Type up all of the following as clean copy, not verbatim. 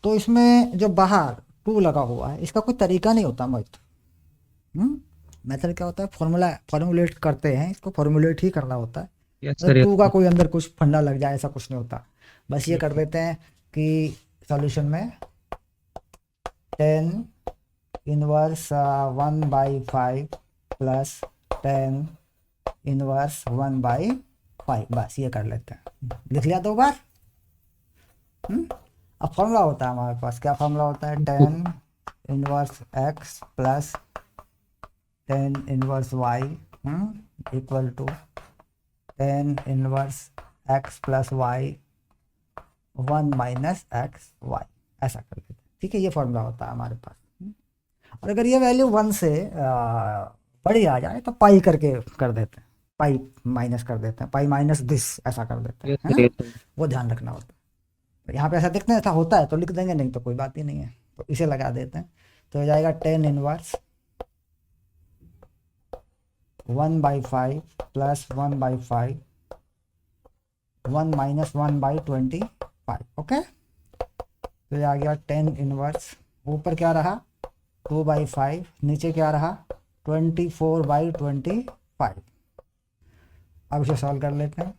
तो इसमें जो बाहर टू लगा हुआ है इसका कोई तरीका नहीं होता मोहित। मेथड क्या होता है, फॉर्मूला फॉर्मुलेट करते हैं, इसको फॉर्मुलेट ही करना होता है। यस मतलब सर, यस टू का सर। कोई अंदर कुछ फंडा लग जाए ऐसा कुछ नहीं होता। बस ये कर हम्म। देते हैं कि सॉल्यूशन में 10 इनवर्स 1/5 प्लस 10 इनवर्स 1/5, बस ये कर लेते हैं, लिख लिया 2 बार। अब फॉर्मूला होता है हमारे पास, क्या फॉर्मूला होता है, 10 inverse x plus 10 inverse y equal to 10 inverse x plus y 1 - x y, ऐसा कर लेते हैं। ठीक है, ये फॉर्मूला होता है हमारे पास। और अगर ये वैल्यू 1 से बड़ी आ जाए तो पाई करके कर देते हैं, पाई माइनस कर देते हैं, पाई माइनस दिस ऐसा कर देते हैं, यस है सर, ना। Yes sir. वो ध्यान रखना होता है। तो यहाँ पे ऐसा देखते हैं, ऐसा होता है तो लिख देंगे, नहीं तो कोई बात ही नहीं है, तो इसे लगा देते हैं। तो हो जाएगा 10 इनवर्स 1/5 प्लस 1/5 1 - 1/25, ओके। तो ये आ गया 10 इनवर्स, ऊपर क्या रहा 2/5, नीचे क्या रहा 24/25। अब इसे सॉल्व कर लेते हैं।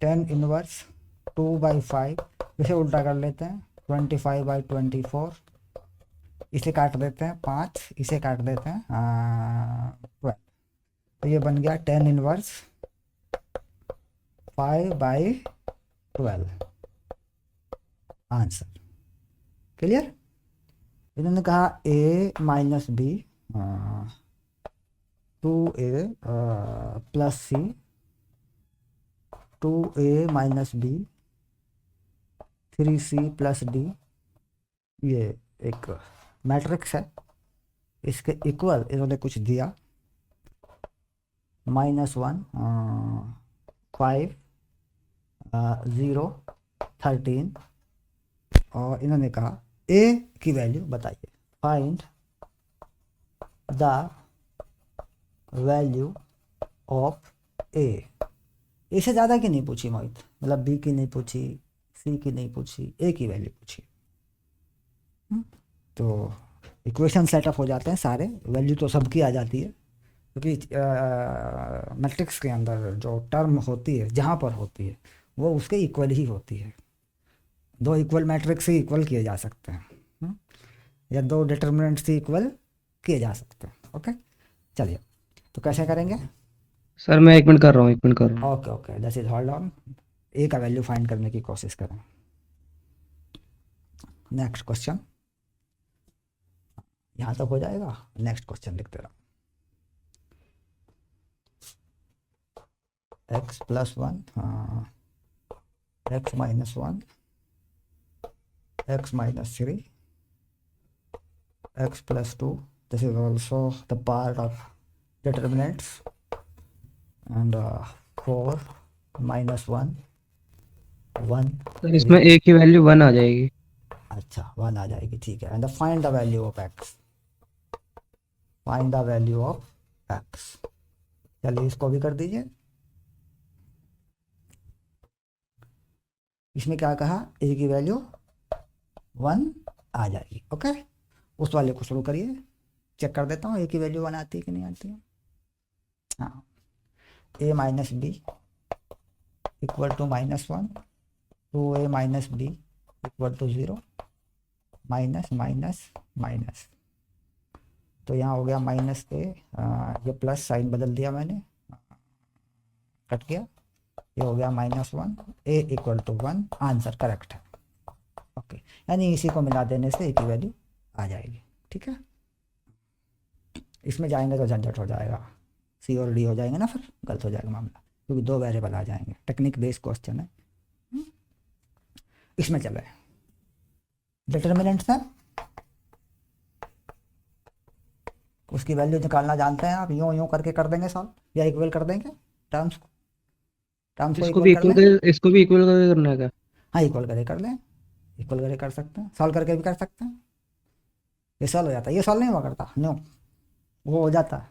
10 इनवर्स 2/5, इसे उल्टा कर लेते हैं 25/24, इसे काट देते हैं 5, इसे काट देते हैं 12। तो ये बन गया 10 इनवर्स 5/12 आंसर। क्लियर। इन्होंने कहा a - b 2a + c 2a - b 3c + d, ये एक मैट्रिक्स है, इसके इक्वल इन्होंने कुछ दिया -1 5 0 13, और इन्होंने कहा a की वैल्यू बताइए, find the value of a। इससे ज़्यादा की नहीं पूछी मोहित, मतलब b की नहीं पूछी, c की नहीं पूछी, a की वैल्यू पूछी। तो इक्वेशन सेटअप हो जाते हैं सारे, वैल्यू तो सबकी आ जाती है, क्योंकि मैट्रिक्स के अंदर जो टर्म होती है जहाँ पर होती है वो उसके इक्वल ही होती है। दो इक्वल मैट्रिक्स ही इक्वल किए जा सकते हैं, या दो डिटर्मिनेंट्स ही इक्वल किए जा सकते हैं, ओके। चलिए, तो कैसे करेंगे। सर मैं 1 मिनट कर रहा हूँ, 1 मिनट कर रहा हूँ। Okay okay, that is hold on. A का वैल्यू फाइंड करने की कोशिश करें। नेक्स्ट क्वेश्चन, यहाँ तक हो जाएगा, नेक्स्ट क्वेश्चन लिखते रहो। x+1 x-1 x-3 x+2, this is also the part of determinants, and 4 -1 1 sir इसमें 3। a की वैल्यू 1 आ जाएगी। अच्छा 1 आ जाएगी, ठीक है। And find the value of x, find the value of x। चलिए इसको भी कर दीजिए। इसमें क्या कहा, a की वैल्यू 1 आ जाएगी, ओके। उस वाले को शुरू करिए, चेक कर देता हूँ a की वैल्यू 1 आती है कि नहीं आती है। हाँ, a - b equal to -1, 2a - b equal to 0, minus minus minus. तो यहाँ हो गया -a, ये प्लस साइन बदल दिया मैंने, कट गया, ये हो गया -1, a equal to 1, answer correct है, ओके। यानी इसी को मिला देने से a की वैल्यू आ जाएगी, ठीक है। इसमें जाएंगे तो झंझट हो जाएगा, सी और डी हो जाएंगे ना, फिर गलत हो जाएगा मामला, क्योंकि दो वेरिएबल आ जाएंगे, टेक्निक बेस्ड क्वेश्चन है। इसमें चले डिटर्मिनेंट है, उसकी वैल्यू निकालना जानते हैं आप, यूं यूं करके कर देंगे सॉल्व, या इक्वल कर देंगे टर्म्स को, टर्म्स को इसको इक्वल भी कर इक्वल दें। कर, इसको भी इक्वल करके करना है क्या? हाँ इक्वल करे कर लें, इक्वल करे कर सकते हैं, सॉल्व करके भी कर सकते हैं, ये सॉल्व हो जाता है, ये सॉल्व नहीं हुआ करता नो, वो हो जाता है।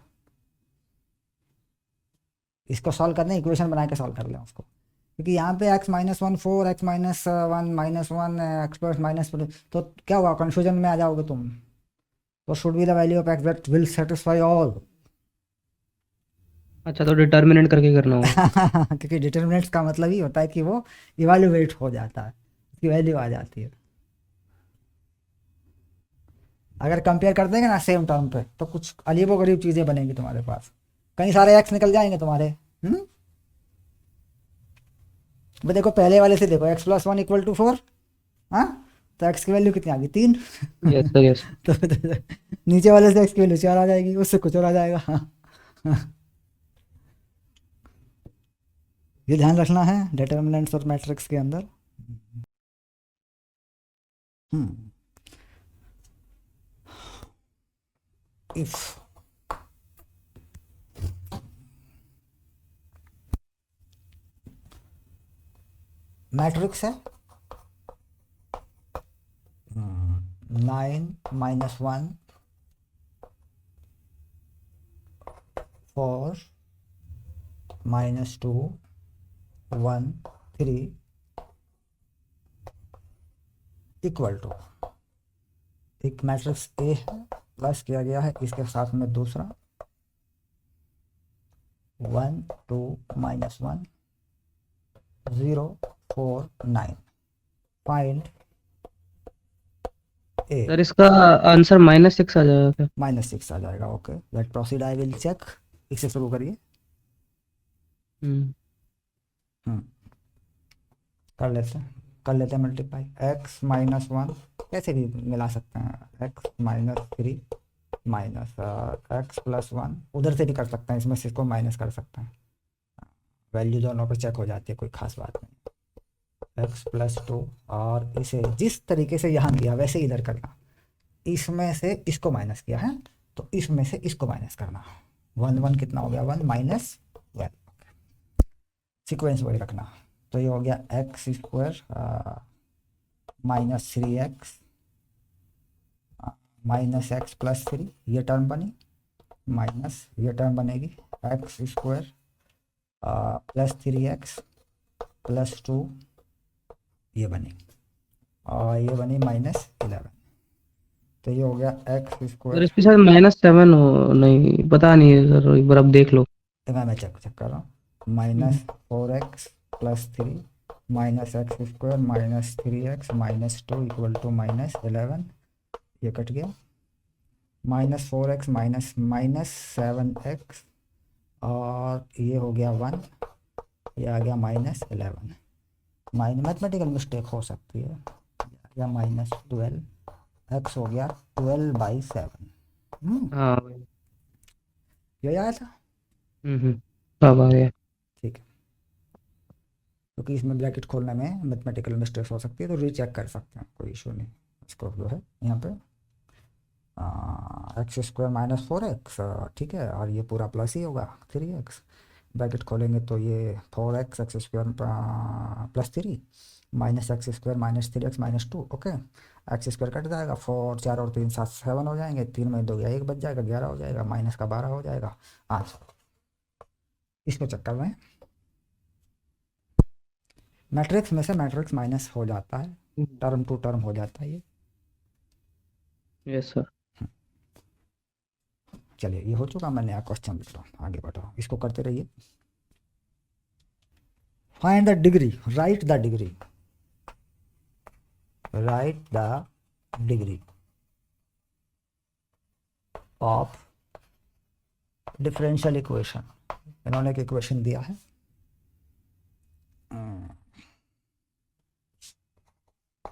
इसको सॉल्व करने इक्वेशन बना के सॉल्व कर लें उसको, क्योंकि यहाँ पे x minus one 4, x minus one minus one, x plus minus, तो क्या हुआ, कन्फ्यूजन में आ जाओगे तुम। तो should be the value of x that will satisfy all. अच्छा, तो डिटर्मिनेंट करके करना होगा। क्योंकि डिटर्मिनेंट्स का मतलब ही होता है कि वो इवेल्युएट हो जाता है, उसकी वैल्यू आ जाती है। अगर कंपेयर कर देंगे ना सेम टर्म पे, तो कुछ अजीबो गरीब चीज़ें बनेंगी तुम्हारे पास, कई सारे एक्स निकल जाएंगे तुम्हारे। वो देखो पहले वाले से देखो, x plus one equal to 4, हाँ, तो एक्स की वैल्यू कितनी आ गई, 3। Yes sir, yes. तो नीचे वाले से एक्स की वैल्यू 4 आ जाएगी, उससे कुछ और आ जाएगा। हाँ। ये ध्यान रखना है डिटर्मिनेंट्स और मैट्रिक्स के अंदर। इफ मैट्रिक्स है 9 माइनस 1 4 माइनस 2 1 3 इक्वल टू, एक मैट्रिक्स ए है, प्लस किया गया है इसके साथ में दूसरा 1 2 माइनस 1 0 4 9, फाइंड ए। सर इसका आंसर -6 आ जाएगा क्या? -6 आ जाएगा, okay, let proceed, I will check. इससे शुरू करिए। हम्म। कर लेते हैं मल्टीप्लाई, एक्स माइनस वन कैसे भी मिला सकते हैं, x minus 3 minus x plus one, उधर से भी कर सकते हैं, इसमें से इसको माइनस कर सकते हैं, वैल्यू दोनों पे चेक हो जाती है, कोई खास बात नहीं। एक्स प्लस 2, और इसे जिस तरीके से यहाँ किया वैसे इधर करना, इसमें से इसको माइनस किया है तो इसमें से इसको माइनस करना, 1 1 कितना हो गया, 1 माइनस 1, सिक्वेंस वही रखना। तो ये हो गया x square minus 3x minus x plus 3, ये टर्म बनी, माइनस ये टर्म बनेगी x square plus 3x plus 2, ये बनी, और ये बनी -11। तो ये हो गया एक्स सर स्क्वायर, इसके साथ -7 हो, नहीं पता नहीं है सर, एक बार आप देख लो। मैं चेक कर रहा हूँ, minus 4x plus 3 minus x square minus 3x minus 2 equal to -11, ये कट गया, -4x माइनस -7x, और ये हो गया 1, ये आ गया -11, मैथमेटिकल मिस्टेक हो सकती है, या -12, x हो गया 12/7। हाँ। ये आया था, अब आ गया। ठीक है, क्योंकि इसमें ब्रैकेट खोलने में मैथमेटिकल मिस्टेक हो सकती है, तो रीचेक कर सकते हैं, कोई इशू नहीं। इसको जो है यहाँ पे एक्स स्क्वायर माइनस 4x, ठीक है, और ये पूरा प्लस ही होगा 3x, ब्रैकेट खोलेंगे तो ये 4x x square plus 3 minus x square minus 3x minus 2, okay, x square cut जाएगा, 4 4 और 3 7 7 हो जाएंगे, 3 में 2 गया 1 बच जाएगा, 11 हो जाएगा, माइनस का 12 हो जाएगा। आज इसको चेक कर रहे हैं, मैट्रिक्स में से मैट्रिक्स माइनस हो जाता है, टर्म टू टर्म हो जाता है ये। Yes sir. चलिए ये हो चुका, मैं नया क्वेश्चन लिख रहा हूँ, आगे बढ़ाओ, इसको करते रहिए। Find the degree, write the degree, write the degree of differential equation. इन्होंने एक इक्वेशन दिया है,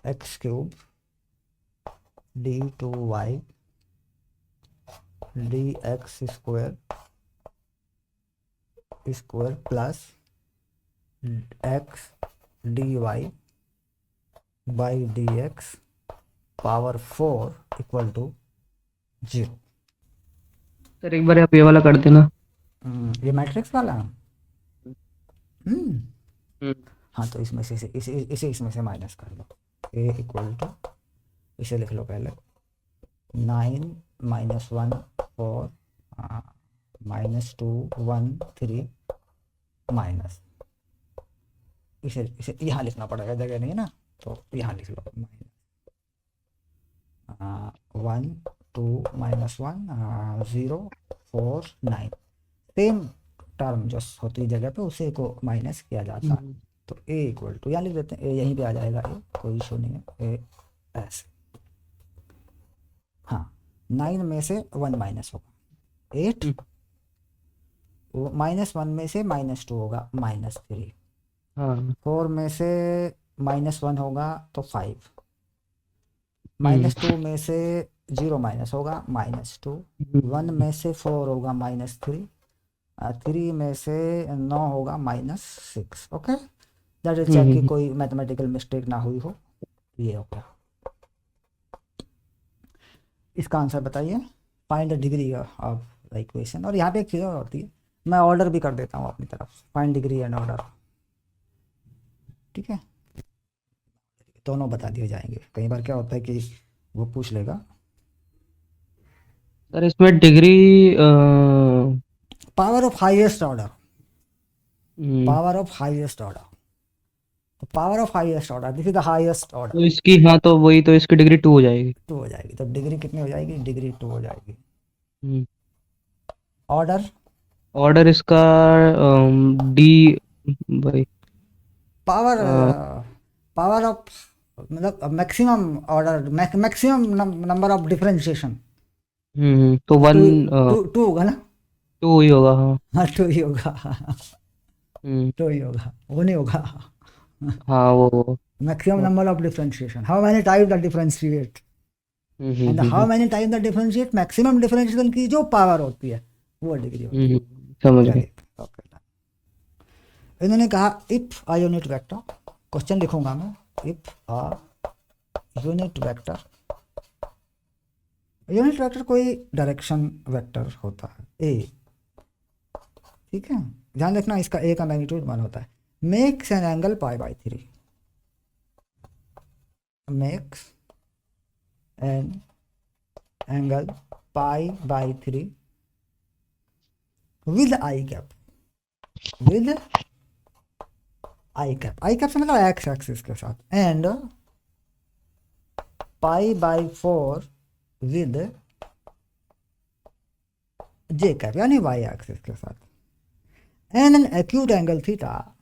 x cube d2y dx square square plus x dy by dx power 4 equal to 0। Sir एक बार आप ये वाला कर देना। ये मैट्रिक्स वाला, हम्म। हाँ, तो इसमें से इसे इसमें से माइनस कर लो, a इक्वल टू, इसे लिख लो पहले 9 माइनस 1 4 -2 1 3 माइनस इसे इसे यहाँ लिखना पड़ेगा, जगह नहीं है ना, तो यहाँ लिख लो 1 2 -1 0 4 9, सेम टर्म जो होती है जगह पे उसे को माइनस किया जाता है। तो ए इक्वल टू यहाँ लिख देते हैं, ए यहीं पे आ जाएगा, ए कोई इशू नहीं है, ए ऐसे। हाँ 9 में से 1 माइनस होगा 8, -1 में से -2 होगा -3, हाँ 4 में से -1 होगा तो 5, -2 में से 0 माइनस होगा -2, 1 में से 4 होगा -3, 3 में से 9 होगा -6। ओके, दैट इज चेक कि कोई मैथमेटिकल मिस्टेक ना हुई हो। ये हो गया। इसका आंसर बताइए, find the degree of the equation. और यहाँ पे एक चीज़ और होती है, मैं ऑर्डर भी कर देता हूँ अपनी तरफ, फाइंड डिग्री एंड ऑर्डर, ठीक है, दोनों बता दिए जाएंगे। कई बार क्या होता है कि वो पूछ लेगा सर इसमें degree power of highest order, power of highest order, तो power of highest order, this is the highest order, तो इसकी, हाँ तो वही, तो इसकी डिग्री 2 हो जाएगी। 2 हो जाएगी। तो डिग्री कितनी हो जाएगी, डिग्री 2 हो जाएगी। ऑर्डर, ऑर्डर इसका डी भाई, पावर, पावर ऑफ मतलब maximum order, maximum number of differentiation, तो 1 टू होगा ना, 2 ही होगा। हाँ हाँ 2 ही होगा, हम्म 2 ही होगा, वो नहीं होगा। हाँ वो maximum number of differentiation, how many type the differentiate, and how many type the differentiate, maximum differentiation की जो पावर होती है वो डिग्री होती है। समझ गए। ओके, इन्होंने कहा if a unit vector, question लिखूंगा मैं, if a unit vector, unit vector कोई डायरेक्शन वेक्टर होता है ए, ठीक है, ध्यान रखना इसका ए का मैग्नीट्यूड 1 होता है, makes an angle π/3, makes an angle π/3 with I cap, with I cap, I cap से मतलब एक्स एक्सिस के साथ, एंड π/4 विद जे कैप यानी वाई एक्सिस के साथ, and an acute angle theta,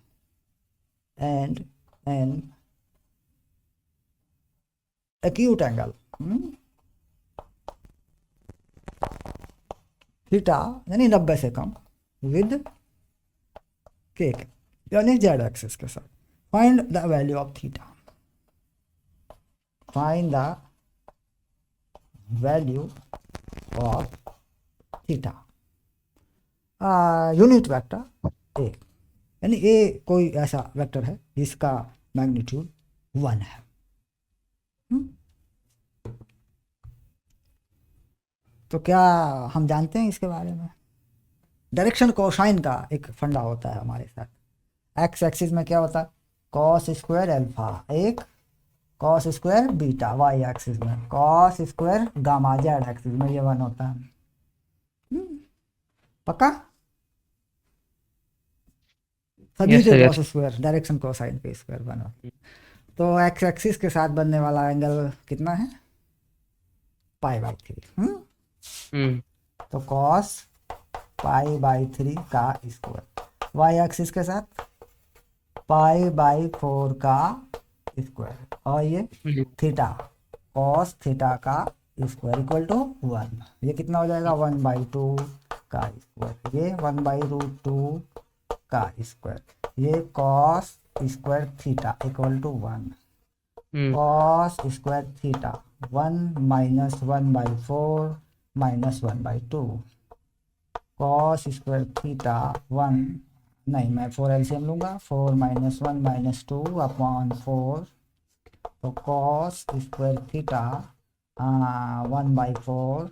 and an acute angle theta यानी 90 से कम, with के यानी जेड एक्सिस के साथ। Find the value of theta, find the value of theta, unit vector A, यानी ए कोई ऐसा वेक्टर है जिसका मैग्नीट्यूड 1 है। तो क्या हम जानते हैं इसके बारे में, डायरेक्शन कोसाइन का एक फंडा होता है हमारे साथ। एक्स एक्सिस में क्या होता है, कॉस स्क्वायर अल्फा, एक cos square beta, Y axis में cos square gamma, Z axis में ये 1 होता है। पक्का, सभी के कॉस स्क्वायर डायरेक्शन कोसाइन के स्क्वायर 1 होता है। तो एक्स एक्सिस के साथ बनने वाला एंगल कितना है, π/3। तो कॉस π/3 का स्क्वायर, वाई एक्सिस के साथ π/4 का स्क्वायर, और ये थीटा, कॉस थीटा का स्क्वायर इक्वल टू 1, ये कितना हो जाएगा 1/2 का स्क्वायर, ये 1/√2 का स्क्वायर, ये cos square theta equal to 1, cos square theta 1 - 1/4 - 1/2, cos square theta 1, नहीं मैं 4 एलसीएम लूँगा, 4 - 1 - 2/4, तो cos square theta 1/4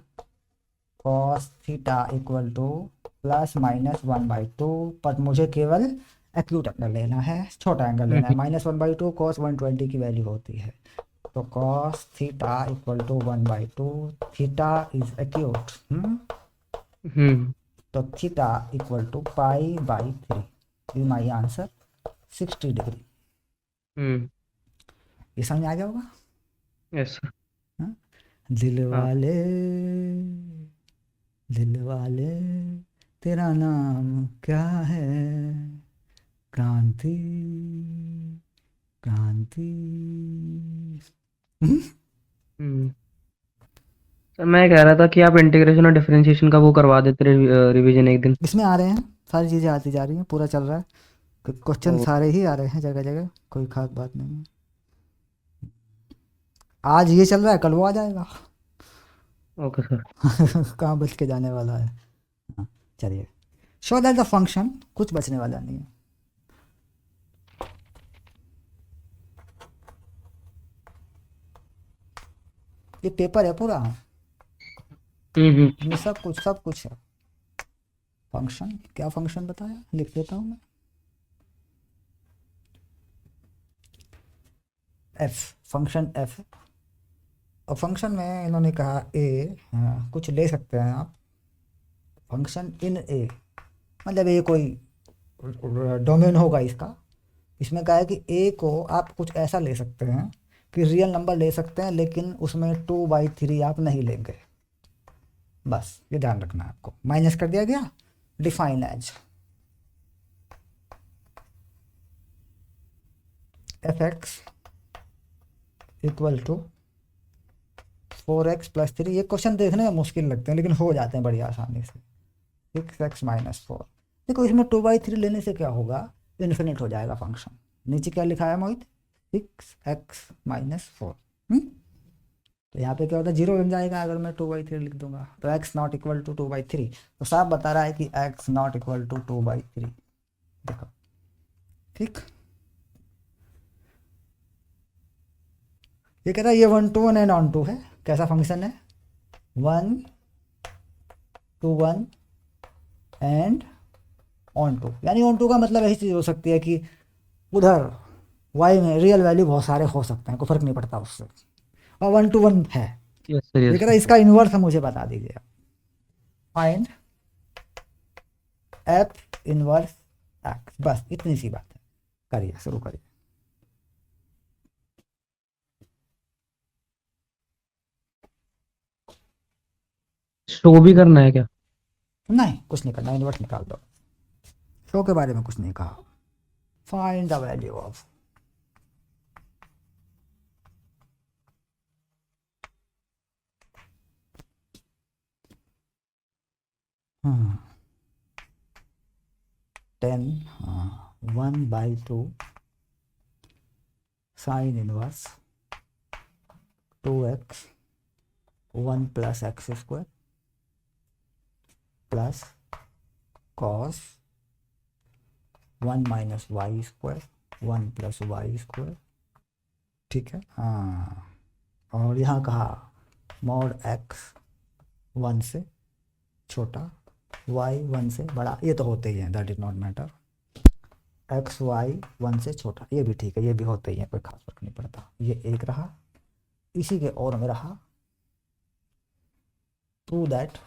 cos theta equal to ±1/2, पर मुझे केवल एक्यूट एंगल लेना है, छोटा एंगल लेना है, -1/2 cos 120 की वैल्यू होती है, तो cos theta equal to 1/2, theta is acute, तो theta equal to π/3, is my answer 60 degree. ये समझ में आ गया होगा। Yes sir. हाँ? दिल हाँ। वाले, दिल वाले, तेरा नाम क्या है, क्रांति, क्रांति। हम्म? हम्म। सर मैं कह रहा था कि आप इंटीग्रेशन और डिफरेंशिएशन का वो करवा देते रिवीजन एक दिन। इसमें आ रहे हैं, सारी चीज़ें आती जा रही हैं, पूरा चल रहा है, क्वेश्चन ओ, सारे ही आ रहे हैं जगह जगह, कोई खास बात नहीं है। आज ये चल रहा है, कल वो आ जाएगा। Okay sir. कहाँ बच के जाने वाला है। हाँ, चलिए, शो दैट द फंक्शन, कुछ बचने वाला नहीं है। ये पेपर है पूरा, हम्म। इसमें सब कुछ है। फंक्शन, क्या फंक्शन बताया, लिख देता हूँ मैं। F, function F. और फंक्शन में इन्होंने कहा ए, हाँ, कुछ ले सकते हैं आप, फंक्शन इन ए, मतलब ये कोई डोमेन होगा इसका। इसमें कहा है कि ए को आप कुछ ऐसा ले सकते हैं कि रियल नंबर ले सकते हैं, लेकिन उसमें 2/3 आप नहीं लेंगे। बस ये ध्यान रखना है आपको। माइनस कर दिया गया, define as f x equal to 4x+3। ये क्वेश्चन देखने में मुश्किल लगते हैं, लेकिन हो जाते हैं बड़ी आसानी से। 6x-4। देखो इसमें 2/3 लेने से क्या होगा, इन्फिनिट हो जाएगा फंक्शन। नीचे क्या लिखा है मोहित, 6x-4। तो यहाँ पे क्या होता है, 0 बन जाएगा अगर मैं 2/3 लिख दूंगा। तो x नॉट इक्वल टू 2/3, तो साफ बता रहा है कि x नॉट इक्वल टू 2/3। देखो, ठीक। ये कह रहा है ये 1 to 1 एंड ऑन टू है। कैसा फंक्शन है, 1 to 1 एंड ऑन टू। यानी ऑन टू का मतलब ऐसी चीज़ हो सकती है कि उधर वाई में रियल वैल्यू बहुत सारे हो सकते हैं, कोई फर्क नहीं पड़ता उससे, और 1 to 1 है। यस सर, ये यस कह रहा है सर। इसका इन्वर्स है, मुझे बता दीजिए। फाइंड एफ इनवर्स एक्स, बस इतनी सी बात है। करिए, शुरू करिए। शो भी करना है क्या? नहीं, कुछ नहीं करना, इन्वर्स निकाल दो। शो के बारे में कुछ नहीं कहा। Find the value of 10 1/2 sine inverse 2x 1 plus x square plus cos 1 minus y square 1 plus y square. ठीक है, हाँ। और यहाँ कहा मॉड एक्स 1 से छोटा, वाई 1 से बड़ा, ये तो होते ही हैं, that is not matter. X y 1 से छोटा, ये भी ठीक है, ये भी होते ही हैं, कोई खास फर्क नहीं पड़ता। ये एक रहा, इसी के और में रहा to that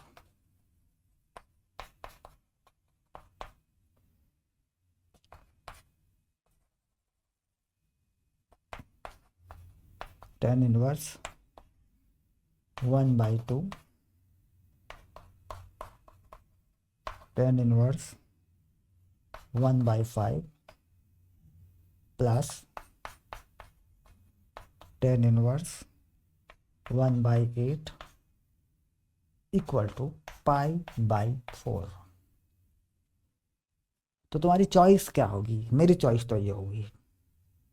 tan inverse 1/2 tan inverse 1/5 प्लस tan इनवर्स 1/8 इक्वल टू π/4। तो तुम्हारी चॉइस क्या होगी, मेरी चॉइस तो ये होगी,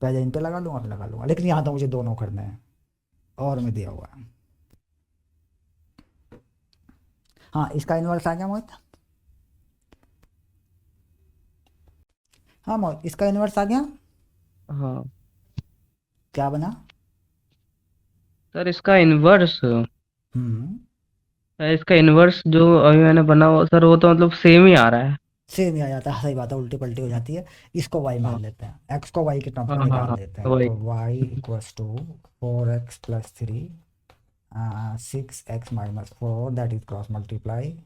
पहले इन पे लगा लूंगा फिर लगा लूंगा, लेकिन यहाँ तो मुझे दोनों करने हैं, और में दिया हुआ है। हाँ, इसका इन्वर्स आ गया मोहित। हाँ मोहित, इसका इन्वर्स आ गया। हाँ क्या बना, सर, हम्म इसका इनवर्स जो अभी मैंने बना हुआ सर, वो तो मतलब सेम ही आ रहा है। सेम ही आ जाता है, सही बात है, उल्टी पल्टी हो जाती है। इसको y हाँ मान लेते हैं, x को y के टर्म्स हाँ में हाँ निकाल हाँ। देते हैं। वही। तो y equals to 4x+3 6x-4, that is cross multiply.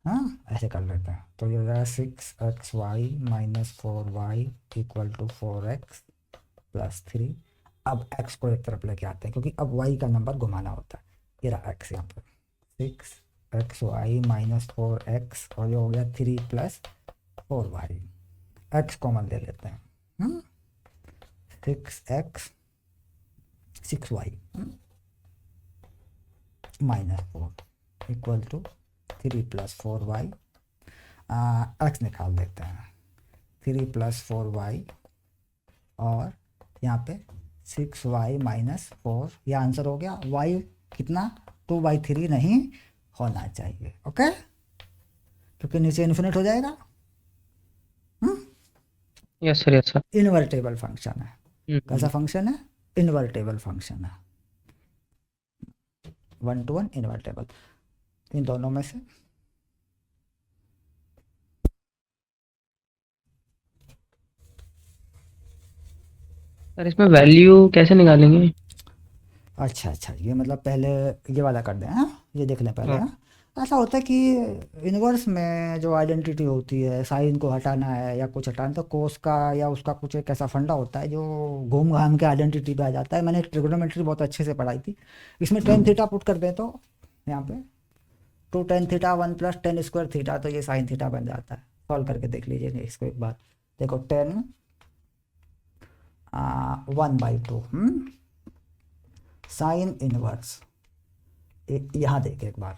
हाँ, ऐसे कर लेते हैं, तो ये हो जाएगा 6xy-4y equal to 4x plus 3। अब x को एक तरफ लेके आते हैं क्योंकि अब y का नंबर घुमाना होता है। ये रहा x यहाँ पर 6xy माइनस 4x और ये हो गया 3 प्लस 4y। x कॉमन ले लेते हैं 6x 6y minus 4 equal to 3 plus 4y। x निकाल देते हैं 3 प्लस 4y और यहाँ पे 6y माइनस 4। ये आंसर हो गया। y कितना 2/3 नहीं होना चाहिए। ओके, क्योंकि नीचे इन्फिनिट हो जाएगा। Yes sir, yes sir. Invertible function है। कैसा फंक्शन है? इन्वर्टेबल फंक्शन है, 1 to 1 इन्वर्टेबल। इन दोनों में से सर इसमें वैल्यू कैसे निकालेंगे? अच्छा, ये मतलब पहले ये वाला कर दें। हाँ, ये देख लें पहले। हाँ। हाँ, ऐसा होता है कि इन्वर्स में जो आइडेंटिटी होती है, साइन को हटाना है या कुछ हटाना, तो कोस का या उसका कुछ एक ऐसा फंडा होता है जो घूम घाम के आइडेंटिटी पे आ जाता है। मैंने ट्रिग्नोमेट्री बहुत अच्छे से पढ़ाई थी। इसमें टेन थीटा पुट कर दें तो यहाँ पे 2 tan theta 1 plus tan square theta, तो ये साइन थीटा बन जाता है। सॉल्व करके देख लीजिए इसको एक बार। देखो 1/2 साइन इनवर्स। यहाँ देख एक बार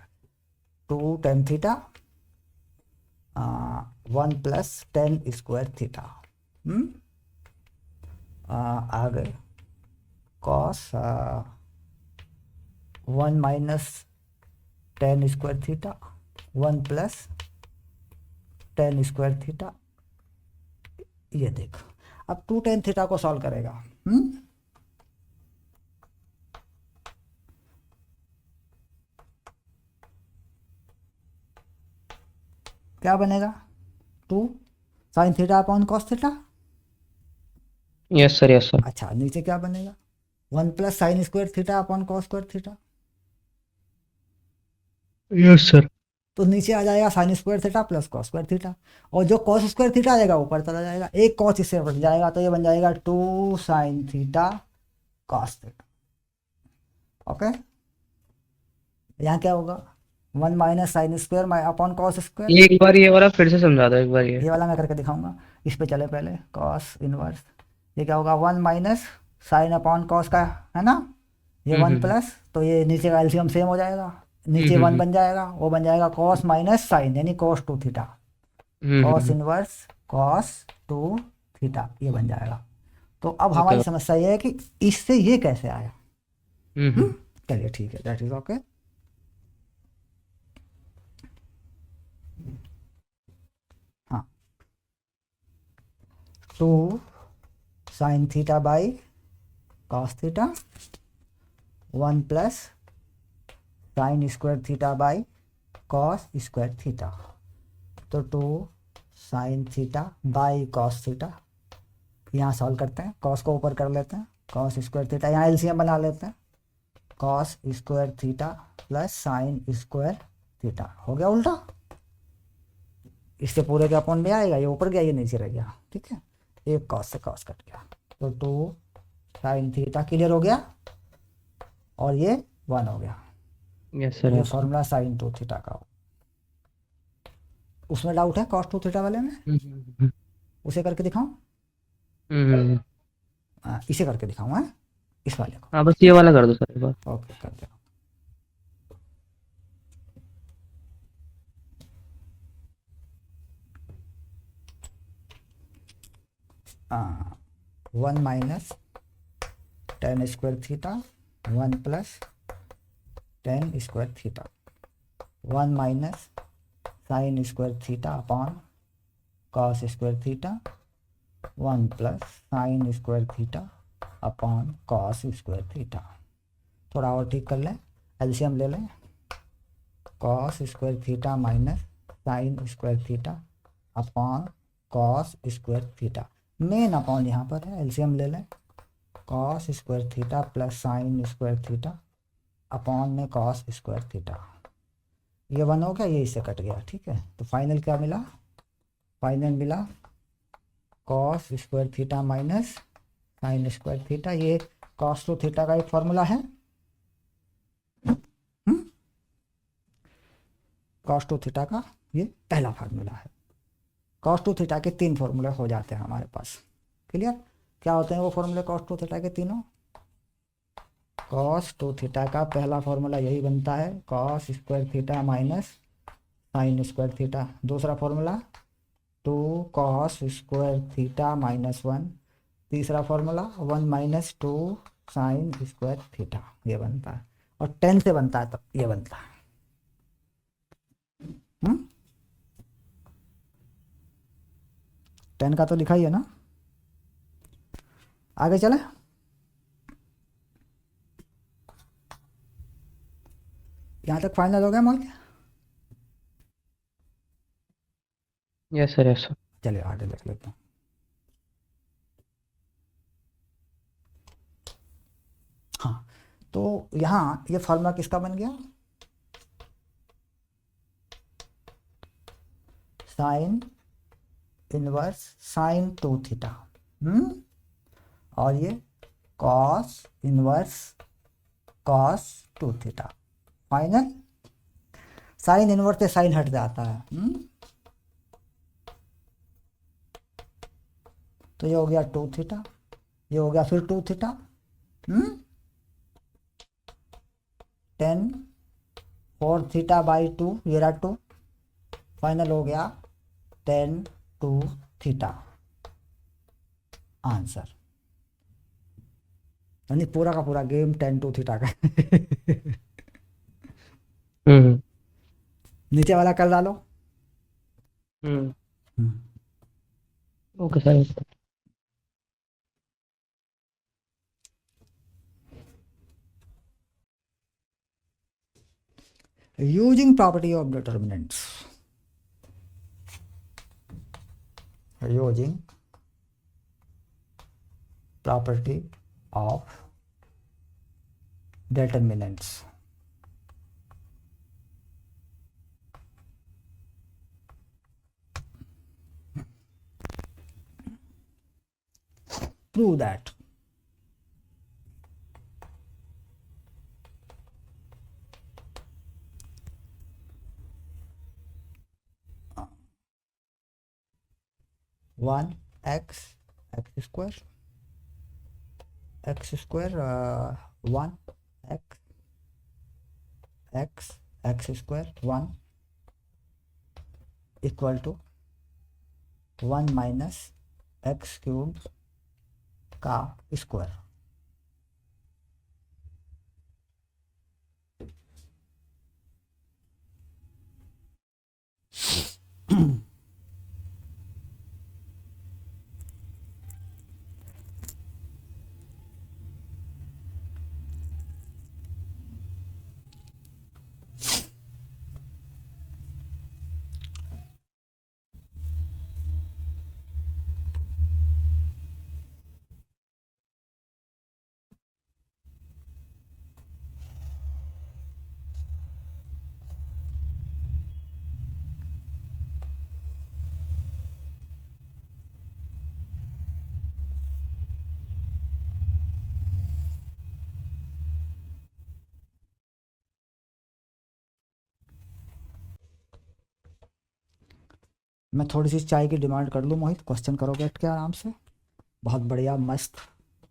2 tan theta 1 plus tan square theta आ गए cos 1 minus tan square theta 1 plus tan square theta. ये देख, अब 2 tan थीटा को सॉल्व करेगा क्या बनेगा? 2 sine theta upon cos theta. Yes sir, yes sir. अच्छा, नीचे क्या बनेगा? 1 plus sign square theta upon cos square theta. Yes sir. तो नीचे आ जाएगा sign square theta plus cos square theta, और जो कॉस स्क्वायर थीटा आएगा ऊपर चला जाएगा। एक कॉस इससे बन जाएगा, तो ये बन जाएगा 2 sine theta cos theta. Okay, यहाँ क्या होगा? 1 minus sine square upon cos square. एक बार ये वाला फिर से समझा दो, एक बार ये। ये वाला मैं करके दिखाऊंगा। इस पे चले पहले, कॉस इनवर्स। ये क्या होगा? 1 माइनस साइन अपॉन कॉस का, है ना? ये 1 प्लस, तो ये नीचे का एलसीएम सेम हो जाएगा, नीचे 1 बन जाएगा, वो बन जाएगा कॉस माइनस साइन यानी cos 2 theta. Cos inverse cos 2 theta ये बन जाएगा। तो अब हमारी समस्या ये है कि इससे ये कैसे आया। चलिए ठीक है, दैट इज ओके। हाँ, 2 sine theta by cos theta 1 plus sign square theta by cos square theta. तो 2 sine theta by cos theta. यहाँ सॉल्व करते हैं, कॉस को ऊपर कर लेते हैं, कॉस स्क्वायर थीटा, यहाँ एलसीएम बना लेते हैं, cos square theta plus sign square theta. हो गया उल्टा, इससे पूरे के अपॉन में आएगा, ये ऊपर गया ये नीचे रह गया। ठीक है, एक कॉस से कॉस कट गया, तो 2 साइन थीटा क्लियर हो गया, और ये 1 हो गया। Yes sir. ये फॉर्मूला साइन 2 थीटा का हो। उसमें डाउट है कॉस 2 थीटा वाले में? उसे करके दिखाऊं? इसे करके दिखाऊं? है इस वाले को? हाँ, बस ये वाला कर दो सर एक बार। ओके, कर दे। 1 minus tan square theta 1 plus tan square theta 1 minus sine square theta upon cos square theta 1 plus sign square theta upon cos square theta. थोड़ा और ठीक कर लें, एलसीएम ले लें, cos square theta minus sine square theta upon cos square theta. Main upon यहाँ पर है, एलसीएम ले लें, cos square theta plus sign square theta upon में कॉस स्क्वायर थीटा। ये 1 हो गया, ये इससे कट गया। ठीक है, तो फाइनल क्या मिला? फाइनल मिला cos square theta minus sine square theta, ये कॉस टू थीटा का एक फॉर्मूला है, कॉस टू थीटा का ये पहला फार्मूला है। कॉस टू थीटा के 3 फॉर्मूले हो जाते हैं हमारे पास। क्लियर? क्या होते हैं वो फॉर्मूले कॉस टू थीटा के तीनों? कॉस टू थीटा का पहला फॉर्मूला यही बनता है, cos square theta minus sine square theta. दूसरा formula 2 cos square theta minus 1। तीसरा formula 1 minus 2 sine square theta, ये बनता है। और 10 से बनता है, तब ये बनता है। 10 का तो लिखा ही है ना। आगे चले। यहाँ तक फाइनल हो गया Mohit? Yes sir, yes sir. चलिए आगे देख लेते हैं। हाँ, तो यहाँ ये फॉर्मूला किसका बन गया? Sine inverse sine to theta. और ये cos inverse cos two theta. Final sine inverse से साइन हट जाता है। तो ये हो गया 2 थीटा, ये हो गया फिर 2 थीटा। 10 4 थीटा बाई 2, ये रहा 2। फाइनल हो गया 10 2 थीटा आंसर। यानी पूरा का पूरा गेम 10 2 थीटा का। नीचे वाला कर डालो। Okay sir. Using property of determinants. Using property of determinants. Prove that. One x square 1 x square 1 equal to 1 minus x cube का स्क्वायर। मैं थोड़ी सी चाय की डिमांड कर लूँ मोहित, क्वेश्चन करो बैठ के आराम से। बहुत बढ़िया मस्त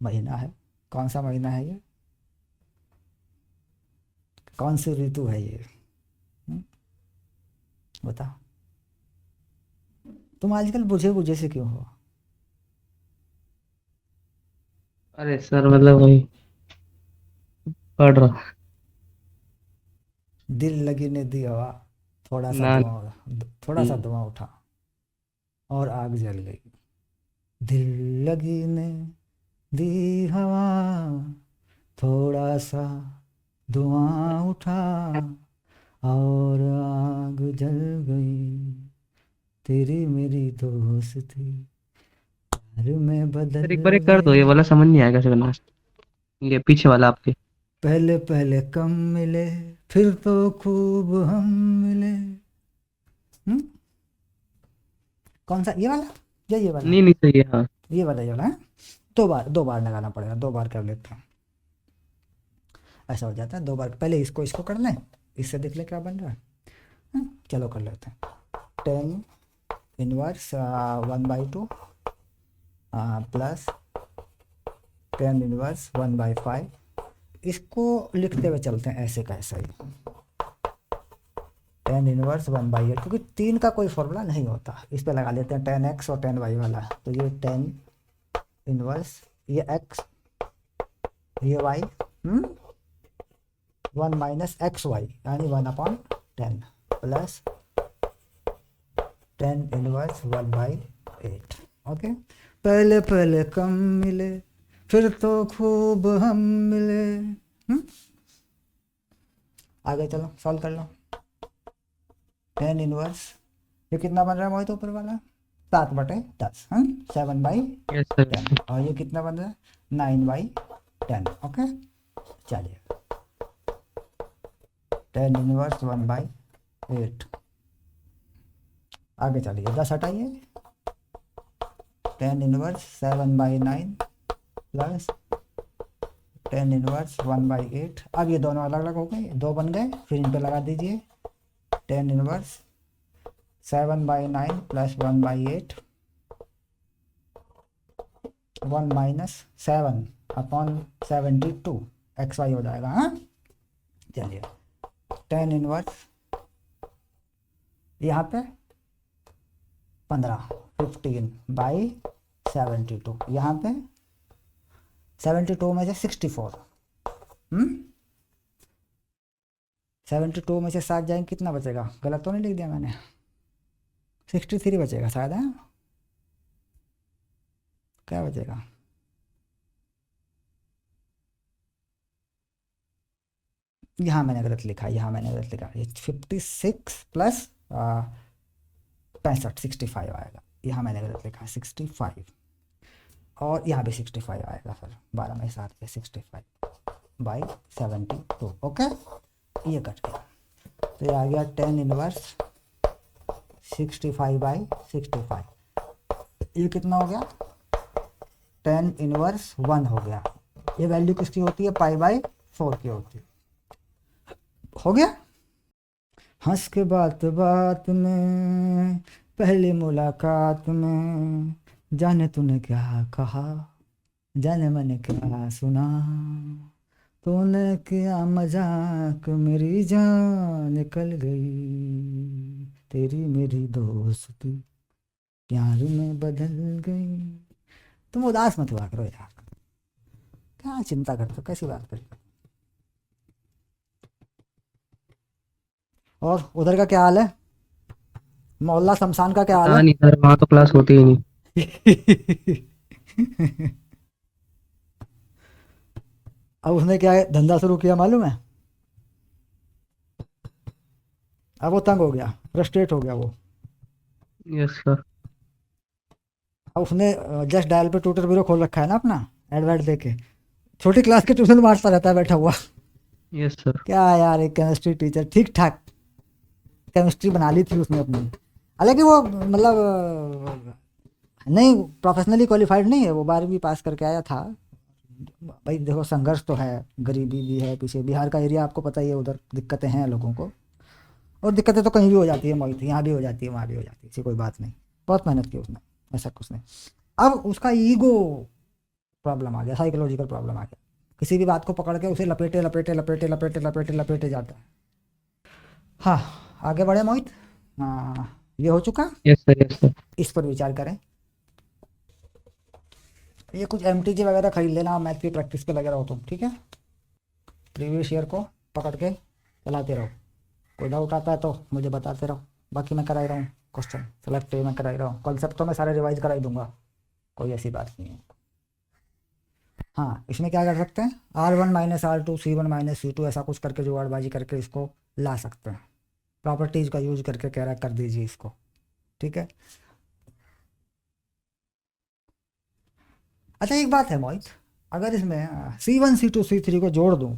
महीना है। कौन सा महीना है ये? कौन सी ऋतु है ये? बता। तुम आजकल बुझे बुझे से क्यों हो? अरे सर मतलब वही पढ़ रहा। दिल लगी ने दी हवा, थोड़ा सा ना थोड़ा सा धुआं उठा और आग जल गई। दिल लगी ने दी हवा, थोड़ा सा धुआं उठा और आग जल गई। तेरी मेरी दोस्ती प्यार में बदल सर एक बार कर दो, ये गई। वाला समझ नहीं आएगा कैसे करना है। ये पीछे वाला आपके। पहले पहले कम मिले, फिर तो खूब हम मिले। कौन सा? ये वाला या ये वाला? नहीं नहीं सही है, हाँ। ये वाला, ये वाला है। दो बार लगाना पड़ेगा, 2 बार कर लेते हैं, ऐसा हो जाता है 2 बार। पहले इसको कर लें, इससे देख लें क्या बन रहा है। चलो कर लेते हैं। 10 इनवर्स 1/2 प्लस 10 इनवर्स 1/5। इसको लिखते हुए चलते हैं ऐसे का ऐसा ही, 10 इनवर्स 1/8, क्योंकि 3 का कोई फॉर्मूला नहीं होता। इस पे लगा लेते हैं 10x और 10y वाला। तो ये 10 इनवर्स, ये x, ये y, 1 माइनस एक्स वाई यानी 1/10 प्लस 10 इनवर्स 1/8। ओके, पहले पहले कम मिले फिर तो खूब हम मिले। आगे चलो सॉल्व कर लो। 10 इनवर्स, ये कितना बन रहा है मोहित ऊपर वाला? 7/10, 7/10। Yes sir. और ये कितना बन रहा है? 9/10। ओके, चलिए 10 इनवर्स 1/8। आगे चलिए 10 हटाइए, 10 इनवर्स 7/9 प्लस 10 इनवर्स 1/8। अब ये दोनों अलग अलग हो गए, 2 बन गए, फिर इन पे लगा दीजिए 10 inverse 7/9 plus 1/8, 1 minus 7/72 x y हो जाएगा। हाँ चलिए 10 इनवर्स यहाँ पे 15/72, यहाँ पे 72 में से 64, 72 में से 7 जाएंगे, कितना बचेगा? गलत तो नहीं लिख दिया मैंने? 63 बचेगा शायद, है? क्या बचेगा? यहाँ मैंने गलत लिखा, यहाँ मैंने गलत लिखा। ये 56 प्लस 65 65 आएगा। यहाँ मैंने गलत लिखा 65, और यहाँ भी 65 आएगा सर, 12 में 7 से 65/72। ओके, ये कट गया। तो ये आ गया 10 इनवर्स 65/65। ये कितना हो गया? 10 इनवर्स 1 हो गया। ये वैल्यू किसकी होती है? π/4 की होती है। हो गया। हंस के बात बात में, पहली मुलाकात में, जाने तूने क्या कहा, जाने मैंने क्या सुना, तूने किया मजाक, मेरी जान निकल गई, तेरी मेरी दोस्ती प्यार में बदल गई। तुम उदास मत हुआ करो यार, क्या चिंता करते हो, कैसी बात करें। और उधर का क्या हाल है? मोहल्ला शमशान का क्या हाल पता है? नहीं सर, वहाँ तो क्लास होती ही नहीं। अब उसने क्या धंधा शुरू किया मालूम है? अब वो तंग हो गया, फ्रस्ट्रेट हो गया वो। Yes sir. अब उसने जस्ट डायल पे ट्यूटर ब्यूरो खोल रखा है ना अपना, एडवर्ट दे के, छोटी क्लास के ट्यूशन मारता रहता है बैठा हुआ। Yes sir. क्या यार, एक केमिस्ट्री टीचर ठीक ठाक केमिस्ट्री बना ली थी उसने अपनी। हालांकि वो मतलब नहीं प्रोफेशनली क्वालिफाइड नहीं है, वो 12वीं पास करके आया था। भाई देखो संघर्ष तो है, गरीबी भी है पीछे, बिहार का एरिया आपको पता ही है, उधर दिक्कतें हैं लोगों को, और दिक्कतें तो कहीं भी हो जाती है मोहित, यहाँ भी हो जाती है वहाँ भी हो जाती है, ऐसी कोई बात नहीं। बहुत मेहनत की उसने, ऐसा कुछ नहीं। अब उसका ईगो प्रॉब्लम आ गया, साइकोलॉजिकल प्रॉब्लम आ गया, किसी भी बात को पकड़ के उसे लपेटे लपेटे लपेटे लपेटे लपेटे लपेटे जाता है। हाँ आगे बढ़े मोहित। हाँ ये हो चुका, यस सर। Yes sir. इस पर विचार करें। ये कुछ MTG वगैरह खरीद लेना, मैथ की प्रैक्टिस पे लगे रहो तुम, ठीक है? प्रीवियस ईयर को पकड़ के चलाते रहो, कोई डाउट आता है तो मुझे बताते रहो। बाकी मैं कराई रहा हूँ क्वेश्चन सेलेक्ट, मैं कराई रहा हूँ, कॉन्सेप्ट तो मैं सारे रिवाइज कराई दूंगा, कोई ऐसी बात नहीं है। हाँ इसमें क्या कर सकते हैं, R1 minus R2 C1 minus C2 ऐसा कुछ करके जुगाड़बाजी करके इसको ला सकते हैं। प्रॉपर्टीज का यूज करके कह रहा कर दीजिए इसको, ठीक है? अच्छा एक बात है मोहित, अगर इसमें C1 C2 C3 को जोड़ दूं,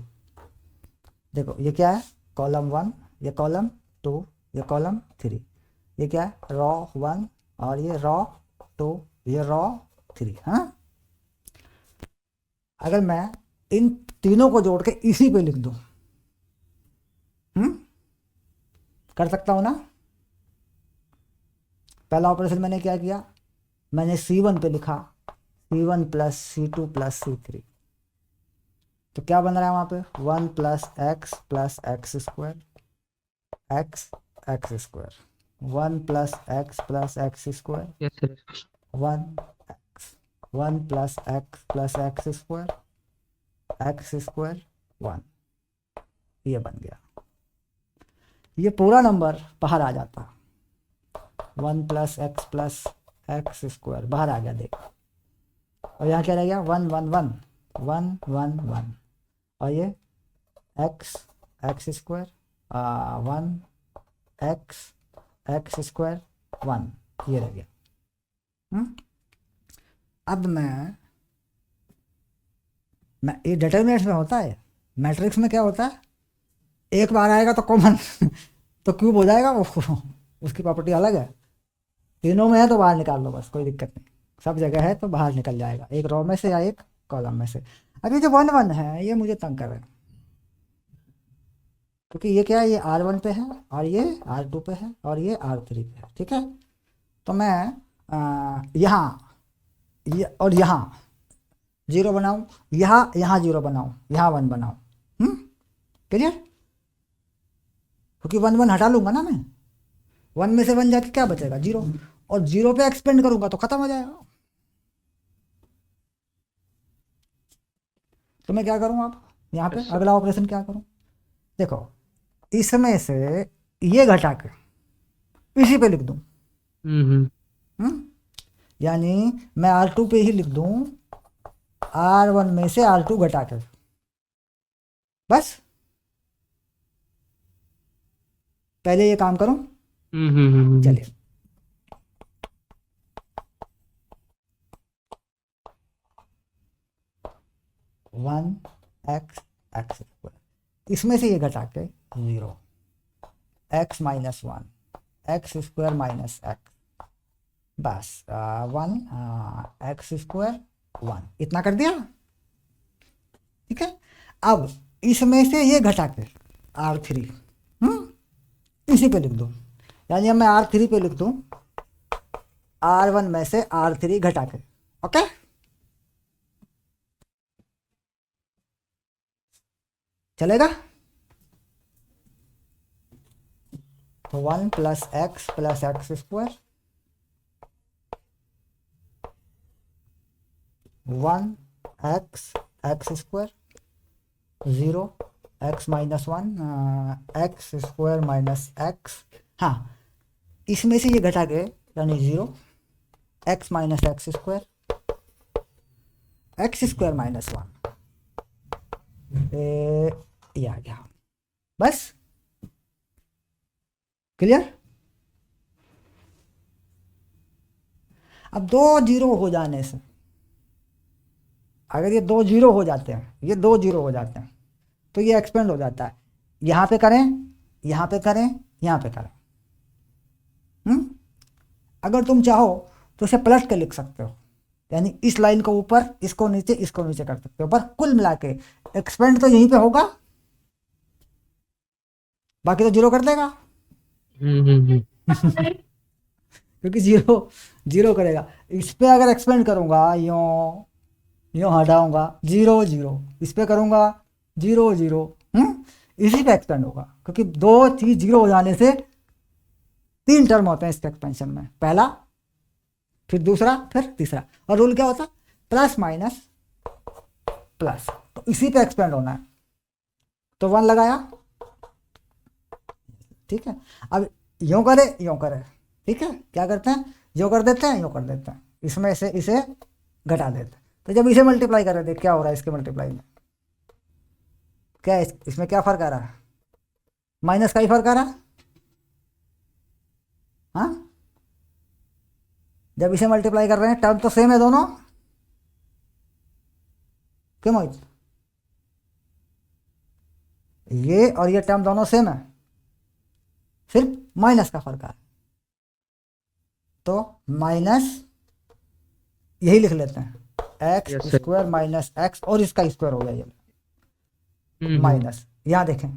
देखो ये क्या है, कॉलम 1, ये कॉलम 2, ये कॉलम 3, ये क्या है, रॉ 1 और ये रॉ 2, ये रॉ 3। हाँ अगर मैं इन तीनों को जोड़ के इसी पे लिख दूं, कर सकता हूं ना। पहला ऑपरेशन मैंने क्या किया, मैंने C1 पे लिखा C1 plus C2 plus C3, तो क्या बन रहा है वहां पे 1 plus x square x x square 1 plus x square yes sir. 1 plus x square 1, ये बन गया। ये पूरा नंबर बाहर आ जाता, 1 प्लस एक्स स्क्वायर बाहर आ गया देख, और यहाँ क्या रह गया 1 1 1 1 1 1, और ये एक्स स्क्वायर 1 एक्स स्क्वायर 1, ये रह गया। अब मैं ये डिटरमिनेंट्स में होता है, मैट्रिक्स में क्या होता है, एक बार आएगा तो कॉमन तो क्यूब हो जाएगा वो, उसकी प्रॉपर्टी अलग है। तीनों में है तो बाहर निकाल लो बस, कोई दिक्कत नहीं, सब जगह है तो बाहर निकल जाएगा, एक रो में से या एक कॉलम में से। अब ये जो 1 1 है ये मुझे तंग कर रहा है, क्योंकि ये क्या है, ये R1 पे है और ये R2 पे है और ये R3 पे है, ठीक है। तो मैं यहाँ ये और यहाँ 0 बनाऊँ, यहाँ 0 बनाऊँ, यहाँ 1 बनाऊँ, क्लियर। क्योंकि 1 1 हटा लूंगा ना मैं, 1 में से 1 जाके क्या बचेगा 0, और 0 पे एक्सपेंड करूंगा तो खत्म हो जाएगा। तो मैं क्या करूँ अब यहाँ पे अगला ऑपरेशन क्या करूँ, देखो इसमें से ये घटा के इसी पे लिख दूं, यानी मैं R2 पे ही लिख दूं, R1 में से R2 घटा कर, बस पहले ये काम करूं। चलिए वन एक्स स्क्वायर, इसमें से ये घटा के 0 x minus 1 x square minus x, बस 1 एक्स स्क्वायर 1, इतना कर दिया, ठीक है। अब इसमें से ये घटा के R3 इसी पे लिख दूं, यानी अब मैं R3 पे लिख दूं R1 में से R3 घटा के, ओके। चलेगा, तो 1 plus x square 1 x square 0 x minus 1 x square minus x, हाँ इसमें से ये घटा के यानी 0 x minus x square minus 1, ये आ गया, बस क्लियर। अब 2 0 हो जाने से, अगर ये 2 0 हो जाते हैं, ये 2 0 हो जाते हैं तो ये एक्सपेंड हो जाता है, यहाँ पे करें यहाँ पे करें यहाँ पे करें, अगर तुम चाहो तो इसे पलट के लिख सकते हो, यानी इस लाइन को ऊपर इसको नीचे कर सकते हो, पर कुल मिला के एक्सपेंड तो यहीं पे होगा, बाकी तो 0 कर देगा क्योंकि 0 करेगा। इस पे अगर एक्सपेंड करूंगा यूं हटाऊंगा 0 0, इस पे करूंगा 0 0, इसी पे एक्सपेंड होगा, क्योंकि 2 चीज 0 हो जाने से 3 टर्म होते हैं इसके एक्सपेंशन में, पहला फिर दूसरा फिर तीसरा, और रूल क्या होता है प्लस माइनस प्लस, तो इसी पे एक्सपेंड होना है, तो 1 लगाया, ठीक है। अब यूं करे, ठीक है, क्या करते हैं यूं कर देते हैं, यूं कर देते हैं, इसमें से इसे घटा देते हैं, तो जब इसे मल्टीप्लाई कर रहे थे क्या हो रहा है इसके मल्टीप्लाई में, क्या इसमें क्या फर्क आ रहा है, माइनस का ही फर्क आ रहा है, हाँ जब इसे मल्टीप्लाई कर रहे हैं टर्म तो सेम है दोनों, क्यों मोहित, ये और ये टर्म दोनों सेम है, सिर्फ माइनस का फर्क आ रहा है, तो माइनस यही लिख लेते हैं x Yes, sir. Square minus x और इसका स्क्वायर हो गया ये हम्म माइनस। यहाँ देखें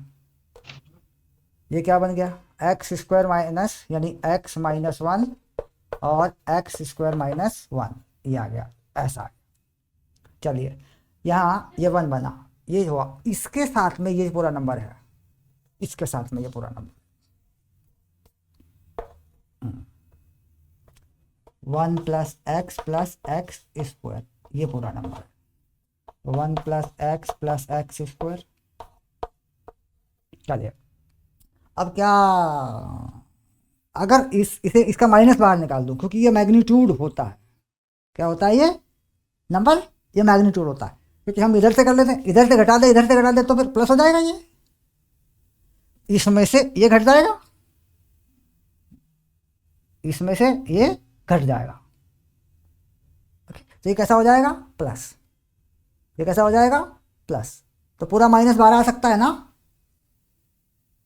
ये क्या बन गया एक्स स्क्वायर माइनस यानी एक्स माइनस वन और एक्स स्क्वायर माइनस वन, ये आ गया ऐसा आ गया। चलिए यहाँ ये वन बना, ये हुआ, इसके साथ में ये पूरा नंबर है, इसके साथ में ये पूरा नंबर 1 प्लस एक्स स्क्वायर, ये पूरा नंबर है 1 प्लस एक्स स्क्वायर। चलिए अब क्या, अगर इसे इसका माइनस बाहर निकाल दूं, क्योंकि ये मैग्नीट्यूड होता है, क्या होता है ये नंबर, ये मैग्नीट्यूड होता है, क्योंकि हम इधर से कर लेते हैं, इधर से घटा दे, इधर से घटा दे तो फिर प्लस हो जाएगा, ये इसमें से ये घट जाएगा, इसमें से ये घट जाएगा। तो ये कैसा हो जाएगा प्लस, ये कैसा हो जाएगा प्लस, तो पूरा माइनस बाहर आ सकता है ना,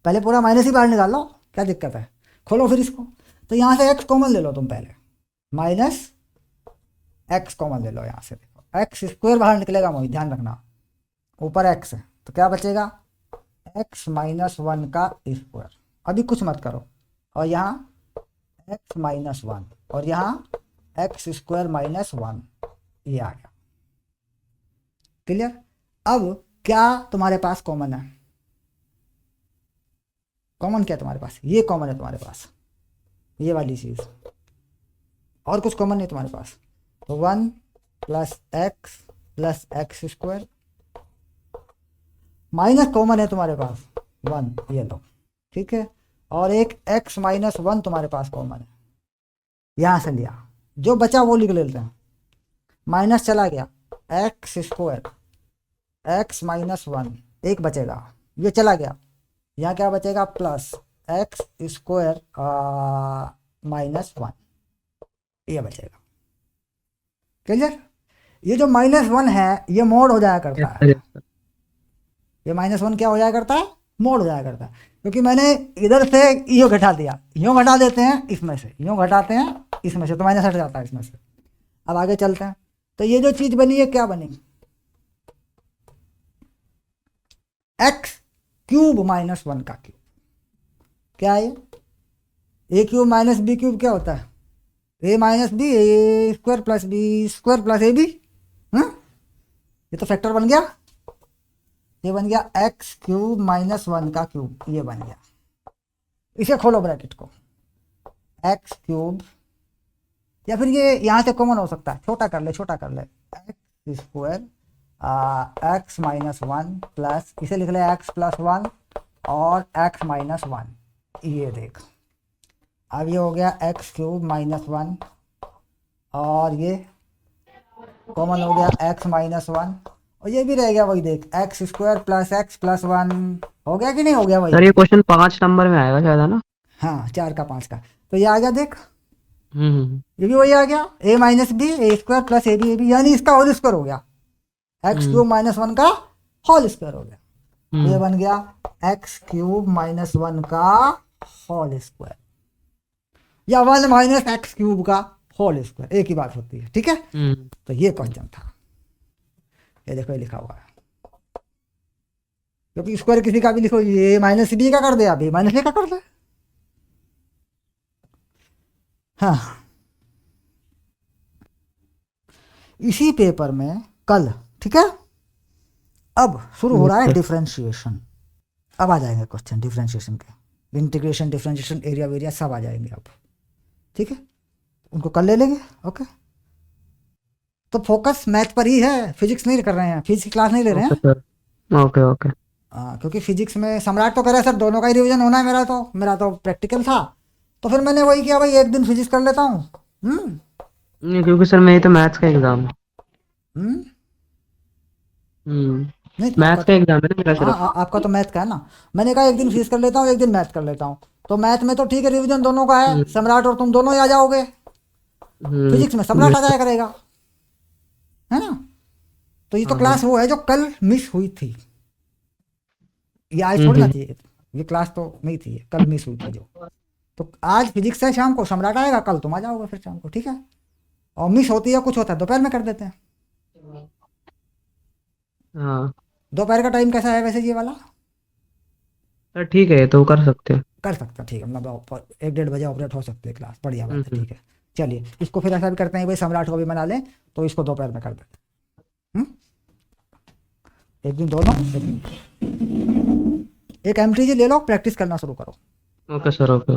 पहले पूरा माइनस ही बाहर निकाल लो, क्या दिक्कत है, खोलो फिर इसको। तो यहाँ से एक्स कॉमन ले लो तुम, पहले माइनस एक्स कॉमन ले लो, यहाँ से देखो एक्स स्क्वायर बाहर निकलेगा, वही ध्यान रखना, ऊपर एक्स है तो क्या बचेगा एक्स माइनस वन का स्क्वायर, अभी कुछ मत करो, और यहाँ एक्स माइनस वन और यहाँ एक्स स्क्वायर माइनस वन, ये आ गया क्लियर। अब क्या तुम्हारे पास कॉमन है, कॉमन क्या है तुम्हारे पास, ये कॉमन है तुम्हारे पास, ये वाली चीज, और कुछ कॉमन नहीं तुम्हारे पास, तो 1 plus x square, minus common है तुम्हारे पास 1, ये लो ठीक है, और एक एक्स माइनस वन तुम्हारे पास कॉमन है, यहां से लिया, जो बचा वो लिख लेते हैं, माइनस चला गया x square x minus one, एक बचेगा, ये चला गया, यहाँ क्या बचेगा plus x square minus one, ये बचेगा क्लियर। ये जो माइनस वन है ये मोड हो जाया करता Yes, है, sir. Yes, sir. ये माइनस वन क्या हो जाया करता है, मोड हो जाया करता है, क्योंकि मैंने इधर से यो घटा दिया, यूँ घटा देते हैं इसमें से, यूँ घटाते हैं इसमें से, तो माइनस हट जाता है इसमें से। अब आगे चलते हैं, तो ये जो चीज़ बनी है क्या बनी, एक्स क्यूब माइनस वन का क्यूब, क्या है A cube minus B cube, क्या होता है A minus B, A square plus B square plus A B, ये तो फैक्टर बन गया, ये बन गया एक्स क्यूब माइनस वन का क्यूब, ये बन गया, इसे खोलो ब्रैकेट को, एक्स क्यूब, या फिर ये यहाँ से कॉमन हो सकता है, छोटा कर ले, छोटा कर ले, x square x minus one plus, इसे लिख ले एक्स प्लस वन और एक्स माइनस वन, ये देख अब ये हो गया एक्स क्यूब माइनस वन, और ये कॉमन हो गया एक्स माइनस वन, और ये भी रह गया वही देख एक्स स्क्वायर प्लस वन, हो गया कि नहीं हो गया वही। सर ये क्वेश्चन 5 नंबर में आएगा शायद, है ना? हाँ 4 का 5 का, तो ये आ गया देख, हम्म ये भी वही आ गया A minus B A square plus A B, यानी इसका होल स्क्वायर हो गया, एक्स क्यूब माइनस वन का होल स्क्वायर हो गया, तो ये बन गया एक्स क्यूब माइनस वन का होल स्क्वायर, या 1 माइनस एक्स क्यूब का होल स्क्वायर, एक ही बात होती है ठीक है। तो ये क्वेश्चन था, ये देखो ये लिखा हुआ है, क्योंकि स्क्वायर किसी का भी लिखो, ये माइनस बी का कर दे, अभी माइनस ए का कर दे, हाँ इसी पेपर में कल ठीक है। अब शुरू हो रहा है डिफरेंशिएशन, अब आ जाएंगे क्वेश्चन डिफरेंशिएशन के, इंटीग्रेशन डिफरेंशिएशन एरिया वेरिया सब आ जाएंगे अब ठीक है, उनको कल ले लेंगे ओके। तो फोकस मैथ पर ही है, फिजिक्स नहीं कर रहे हैं, फिजिक्स की क्लास नहीं ले रहे हैं, ओके ओके। क्योंकि फिजिक्स में सम्राट तो कह रहा है सर दोनों का ही रिवीजन होना है, मेरा तो प्रैक्टिकल था, तो फिर मैंने वही किया भाई, एक दिन फिजिक्स कर लेता हूँ। क्योंकि सर मेरी तो मैथ्स का एग्जाम है। नहीं मैथ्स का एग्जाम है ना मेरा सिर्फ। हाँ आपका तो मैथ का है ना, मैंने कहा एक दिन फिजिक्स कर लेता हूँ, एक दिन मैथ कर लेता हूँ, तो मैथ में तो ठीक है रिवीजन दोनों का है, सम्राट और तुम दोनों ही आ जाओगे, फिजिक्स में सम्राट आ जाया करेगा, है ना। तो ये तो क्लास वो है जो कल मिस हुई थी, ये आज छोड़ना चाहिए, ये क्लास तो नहीं थी, कल मिस हुई थी जो, तो आज फिजिक्स है शाम को, सम्राट आएगा, कल तुम आ जाओगे फिर शाम को ठीक है, और मिस होती है कुछ होता है दोपहर में कर देते हैं हाँ दोपहर का टाइम कैसा है वैसे ये वाला? सर ठीक है, ये तो कर सकते हैं। कर सकता, ठीक है, मतलब 1-1:30 बजे ऑपरेट हो सकती है क्लास, बढ़िया बात है, हम्म। ठीक है। चलिए इसको फिर ऐसा भी करते हैं भाई, सम्राट को भी मना लें, तो इसको दोपहर में कर देते हैं। एक दिन दोनों, एक एमटीजी ले लो, प्रैक्टिस करना शुरू करो। Okay sir, okay.